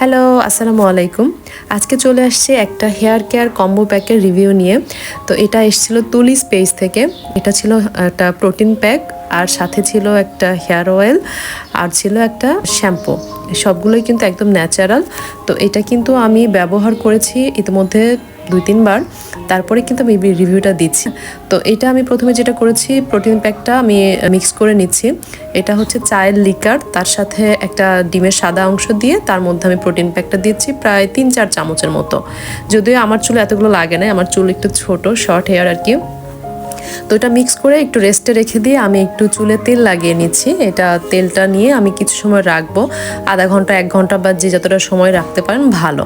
Hello, আসসালামু আলাইকুম। আজকে চলে আসছে একটা হেয়ার কেয়ার কম্বো প্যাকের রিভিউ নিয়ে। তো এটা এসেছিল তুলিস পেজ থেকে। এটা ছিল একটা প্রোটিন প্যাক, আর সাথে ছিল একটা হেয়ার অয়েল, আর ছিল একটা শ্যাম্পু। সবগুলোই কিন্তু একদম ন্যাচারাল। তো এটা কিন্তু আমি ব্যবহার করেছি ইতিমধ্যে 2-3 বার, তারপরে কিন্তু আমি রিভিউটা দিচ্ছি। তো এটা আমি প্রথমে যেটা করেছি, প্রোটিন প্যাকটা আমি মিক্স করে নিচ্ছি। এটা হচ্ছে চায়ের লিকার, তার সাথে একটা ডিমের সাদা অংশ দিয়ে তার মধ্যে আমি প্রোটিন প্যাকটা দিচ্ছি প্রায় 3-4 চামচের মতো। যদিও আমার চুলে এতগুলো লাগে না, আমার চুল একটু ছোট, শর্ট হেয়ার আর কি। তো এটা মিক্স করে একটু রেস্টে রেখে দিয়ে আমি একটু চুলে তেল লাগিয়ে নিচ্ছি। এটা তেলটা নিয়ে আমি কিছু সময় রাখবো, আধা ঘন্টা 1 ঘন্টা, বা যে যতটা সময় রাখতে পারেন ভালো।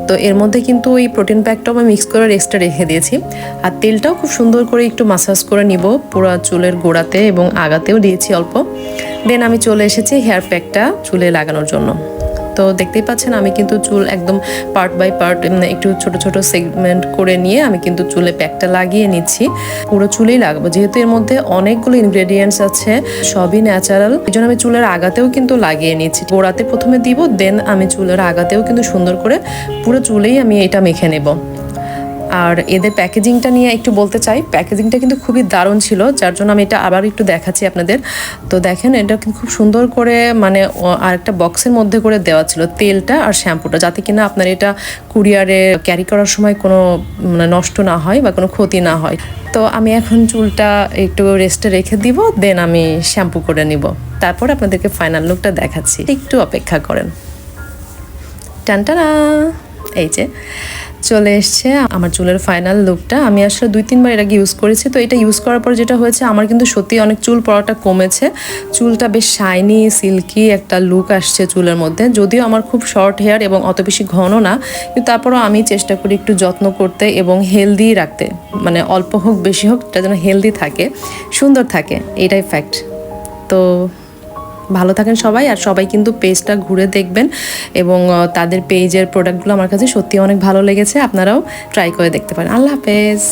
তো এর মধ্যে কিন্তু ওই প্রোটিন প্যাকটাও আমি মিক্স করে রেস্টে রেখে দিয়েছি। আর তেলটাও খুব সুন্দর করে একটু মাসাজ করে নিব পুরো চুলের গোড়াতে, এবং আগাতেও দিয়েছি অল্প। দেন আমি চলে এসেছি হেয়ার প্যাকটা চুলে লাগানোর জন্য। তো দেখতেই পাচ্ছেন আমি কিন্তু চুল একদম পার্ট বাই পার্ট একটু ছোট ছোট সেগমেন্ট করে নিয়ে আমি কিন্তু চুলে প্যাকটা লাগিয়ে নিচ্ছি। পুরো চুলেই লাগাবো, যেহেতু এর মধ্যে অনেকগুলো ইনগ্রেডিয়েন্টস আছে, সবই ন্যাচারাল। এই জন্য আমি চুলের আগাতেও কিন্তু লাগিয়ে নিচ্ছি। গোড়াতে প্রথমে দিব, দেন আমি চুলের আগাতেও কিন্তু সুন্দর করে পুরো চুলেই আমি এটা মেখে নেব। আর এদের প্যাকেজিংটা নিয়ে একটু বলতে চাই। প্যাকেজিংটা কিন্তু খুবই দারুণ ছিল, যার জন্য আমি এটা আবার একটু দেখাচ্ছি আপনাদের। তো দেখেন, এটা কিন্তু খুব সুন্দর করে মানে আরেকটা বক্সের মধ্যে করে দেওয়া ছিল তেলটা আর শ্যাম্পুটা, যাতে কিনা আপনার এটা কুরিয়ারে ক্যারি করার সময় কোনো মানে নষ্ট না হয় বা কোনো ক্ষতি না হয়। তো আমি এখন চুলটা একটু রেস্টে রেখে দিব, দেন আমি শ্যাম্পু করে নিব। তারপর আপনাদেরকে ফাইনাল লুকটা দেখাচ্ছি, একটু অপেক্ষা করেন। টানটানা, এই যে চলে এসছে আমার চুলের ফাইনাল লুকটা। আমি আসলে 2-3 বার এর আগে ইউজ করেছি। তো এটা ইউজ করার পর যেটা হয়েছে, আমার কিন্তু সত্যি অনেক চুল পড়াটা কমেছে। চুলটা বেশ শাইনি, সিল্কি একটা লুক আসছে চুলের মধ্যে। যদিও আমার খুব শর্ট হেয়ার এবং অত বেশি ঘন না, কিন্তু তারপরও আমি চেষ্টা করি একটু যত্ন করতে এবং হেলদি রাখতে। মানে অল্প হোক বেশি হোক, এটা যেন হেলদি থাকে, সুন্দর থাকে, এটাই ফ্যাক্ট। তো ভালো থাকেন সবাই, আর সবাই কিন্তু পেজটা ঘুরে দেখবেন, এবং তাদের পেজের প্রোডাক্টগুলো আমার কাছে সত্যি অনেক ভালো লেগেছে। আপনারাও ট্রাই করে দেখতে পারেন। আল্লাহ হাফেজ।